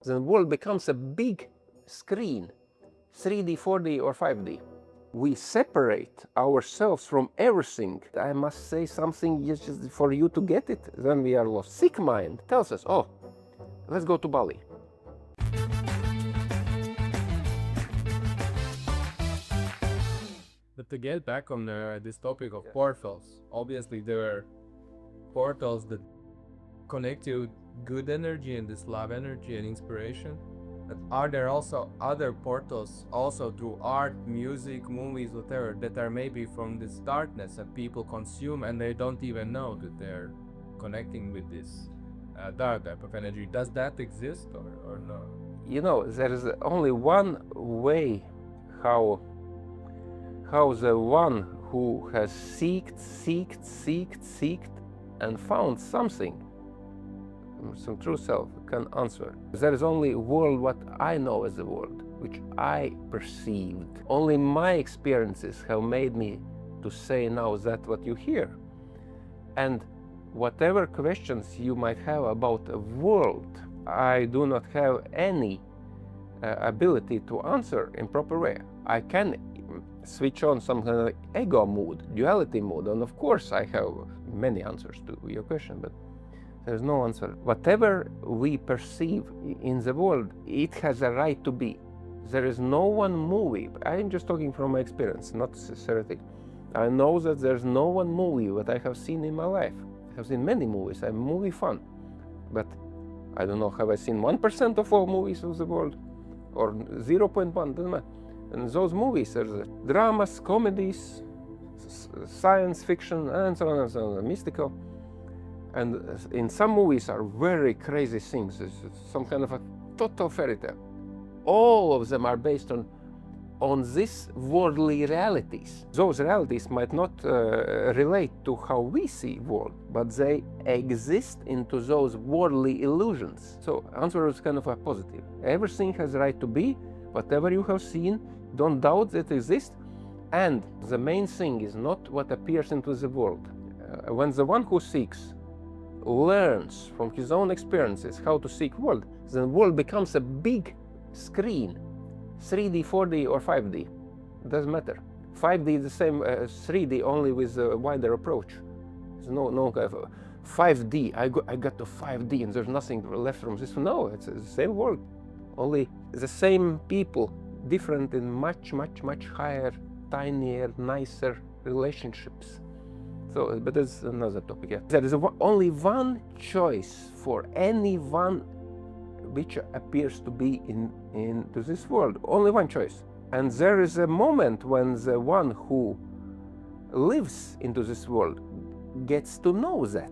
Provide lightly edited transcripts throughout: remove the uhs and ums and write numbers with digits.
The world becomes a big screen, 3D, 4D, or 5D. We separate ourselves from everything. I must say something just for you to get it, then we are lost. Sick mind tells us, oh, let's go to Bali. But to get back on this topic of portals, obviously there are portals that connect you with good energy and this love energy and inspiration. But are there also other portals, also through art, music, movies, whatever, that are maybe from this darkness that people consume and they don't even know that they're connecting with this dark type of energy? Does that exist or no? You know, there is only one way how the one who has seeked and found something, some true self, can answer. There is only world what I know as a world, which I perceived. Only my experiences have made me to say now that what you hear. And whatever questions you might have about a world, I do not have any ability to answer in proper way. I can switch on some kind of ego mood, duality mood, and of course I have many answers to your question, but there's no answer. Whatever we perceive in the world, it has a right to be. There is no one movie, I'm just talking from my experience, not theoretic. I know that there's no one movie that I have seen in my life. I have seen many movies, I'm movie fan, but I don't know, have I seen 1% of all movies of the world? Or 0.1, doesn't matter. And those movies are dramas, comedies, science fiction, and so on, mystical. And in some movies are very crazy things. It's some kind of a total fairy tale. All of them are based on these worldly realities. Those realities might not relate to how we see world, but they exist into those worldly illusions. So answer is kind of a positive. Everything has a right to be. Whatever you have seen, don't doubt that it exists. And the main thing is not what appears into the world. When the one who seeks learns from his own experiences how to seek world, the world becomes a big screen, 3D, 4D, or 5D. It doesn't matter. 5D is the same as 3D, only with a wider approach. There's no kind of 5D. I got to 5D and there's nothing left from this. No, it's the same world. Only the same people, different in much higher, tinier, nicer relationships. So, but that's another topic. Yeah. There is only one choice for anyone which appears to be into this world. Only one choice. And there is a moment when the one who lives into this world gets to know that.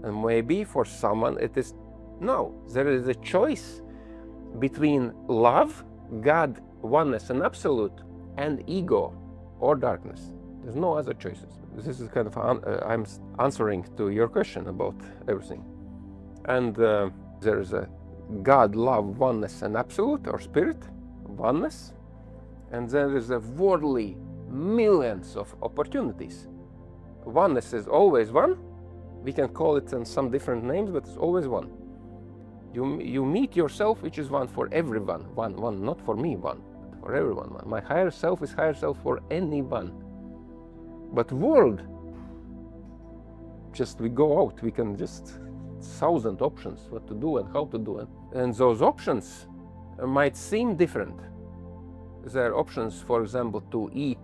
And maybe for someone it is no. There is a choice between love, God, oneness and absolute, and ego or darkness. There's no other choices. This is kind of I'm answering to your question about everything. And there is a God, love, oneness and absolute or spirit, oneness. And there is a worldly millions of opportunities. Oneness is always one. We can call it in some different names, but it's always one. You meet yourself, which is one for everyone. One, not for me, one, but for everyone. One. My higher self is higher self for anyone. But world, just we go out, we can just 1,000 options what to do and how to do it. And those options might seem different. There are options, for example, to eat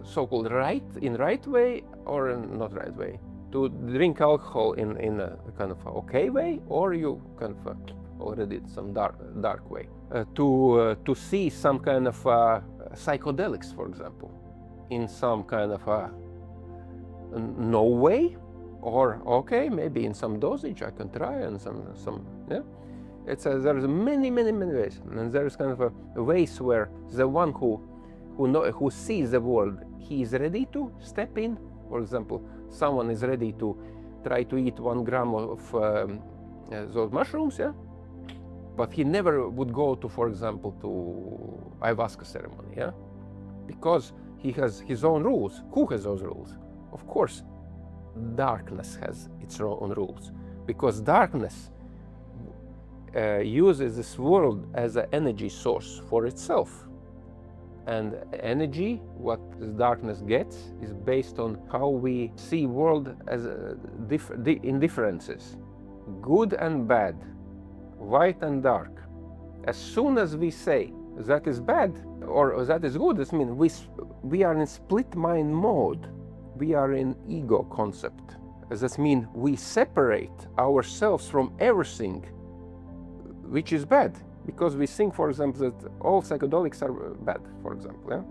so-called right way or not right way. To drink alcohol in a kind of okay way, or you kind of already some dark way. To see some kind of psychedelics, for example, in some kind of no way, or okay, maybe in some dosage I can try, and some yeah. There's many ways, and there's kind of a ways where the one who sees the world, he is ready to step in. For example, someone is ready to try to eat 1 gram of those mushrooms, yeah, but he never would go to, for example, to ayahuasca ceremony, yeah, because he has his own rules. Who has those rules? Of course, darkness has its own rules, because darkness uses this world as an energy source for itself. And energy, what the darkness gets, is based on how we see world as indifferences, good and bad, white and dark. As soon as we say that is bad or that is good, this means we are in split mind mode. We are in ego concept. That means we separate ourselves from everything which is bad, because we think, for example, that all psychedelics are bad, for example, yeah?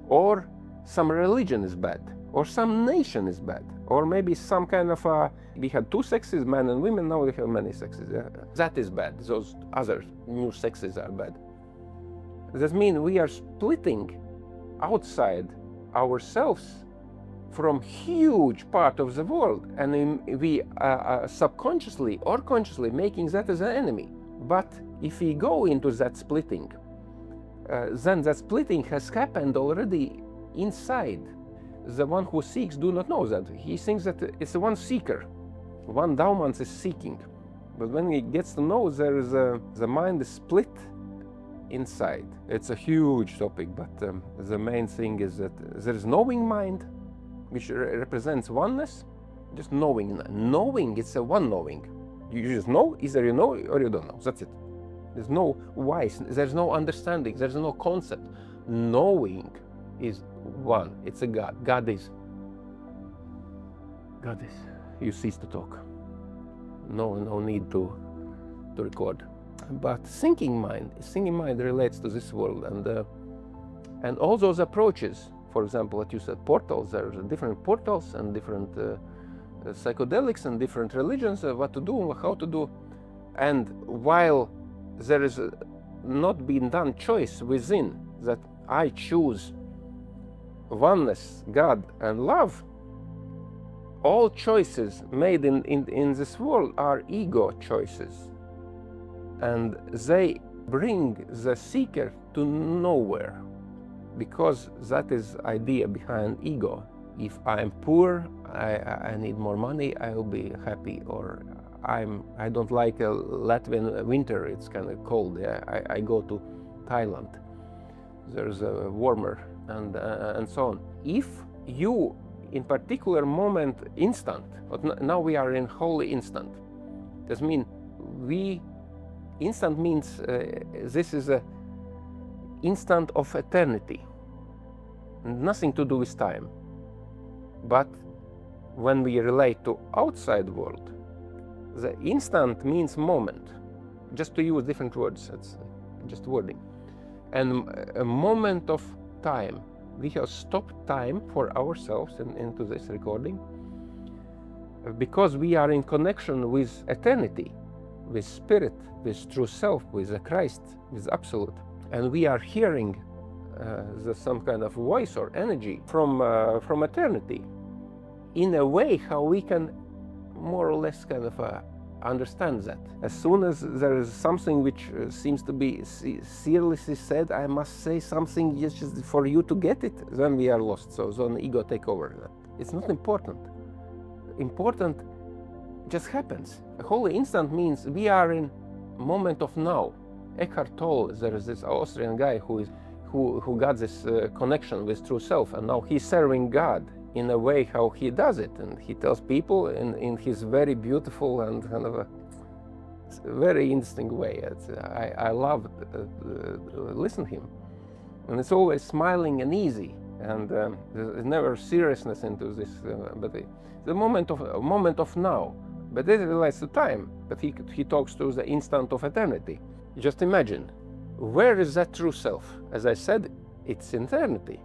Or some religion is bad, or some nation is bad, or maybe some kind of we had two sexes, men and women, now we have many sexes. Yeah? That is bad. Those other new sexes are bad. That means we are splitting outside ourselves from huge part of the world, and we subconsciously or consciously making that as an enemy. But if we go into that splitting, then that splitting has happened already inside. The one who seeks do not know that. He thinks that it's one seeker. One Daumans is seeking. But when he gets to know, there is the mind is split inside. It's a huge topic, but the main thing is that there is knowing mind, which represents oneness, just knowing. Knowing, it's a one knowing. You just know, either you know or you don't know. That's it. There's no why, there's no understanding, there's no concept. Knowing is one, it's a God. God is. You cease to talk. No need to record. But thinking mind relates to this world, and all those approaches. For example, what you said, portals. There are different portals and different psychedelics and different religions. What to do, how to do, and while there is not been done choice within that I choose oneness, God, and love. All choices made in this world are ego choices, and they bring the seeker to nowhere, because that is idea behind ego. If I'm poor, I need more money, I will be happy. Or I don't like a Latvian winter, it's kind of cold. Yeah? I go to Thailand, there's a warmer, and so on. If you in particular moment instant, but now we are in holy instant. This means instant means this is a instant of eternity, nothing to do with time. But when we relate to outside world, the instant means moment. Just to use different words, it's just wording. And a moment of time, we have stopped time for ourselves into this recording, because we are in connection with eternity, with spirit, with true self, with the Christ, with absolute. And we are hearing some kind of voice or energy from eternity, in a way how we can more or less kind of understand that. As soon as there is something which seems to be seriously said, I must say something just for you to get it, then we are lost. So then ego take over. It's not important. Important just happens. A holy instant means we are in moment of now. Eckhart Tolle, there is this Austrian guy who got this connection with true self, and now he's serving God in a way how he does it, and he tells people in his very beautiful and kind of a very interesting way. I love listen to him, and it's always smiling and easy, and there's never seriousness into this. But the moment of now, but this relates to time. But he talks to the instant of eternity. Just imagine, where is that true self? As I said, it's eternity.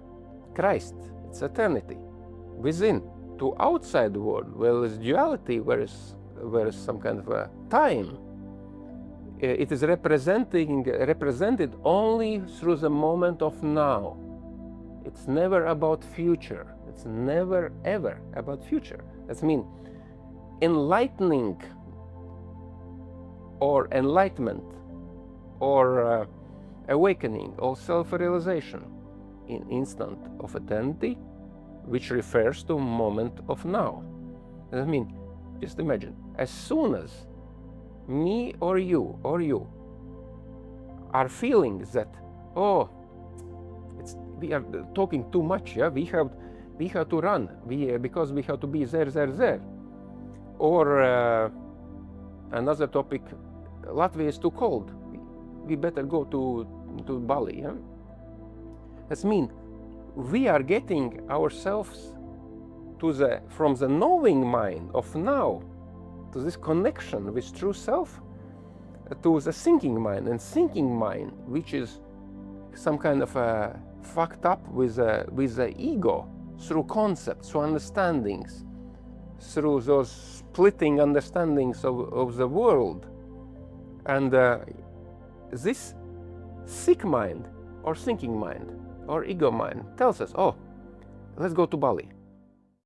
Christ, it's eternity. Within, to outside the world, where is duality, where is some kind of a time. It is represented only through the moment of now. It's never about future. It's never ever about future. That means enlightening or enlightenment or awakening or self-realization in instant of eternity, which refers to moment of now. I mean, just imagine, as soon as me or you are feeling that, oh, we are talking too much, yeah, we have to run, because we have to be there. Or another topic, Latvia is too cold, we better go to Bali, yeah. That means we are getting ourselves from the knowing mind of now to this connection with true self, to the thinking mind, and thinking mind, which is some kind of fucked up with the ego, through concepts, through understandings, through those splitting understandings of the world. And this sick mind or thinking mind or ego mind tells us, oh, let's go to Bali.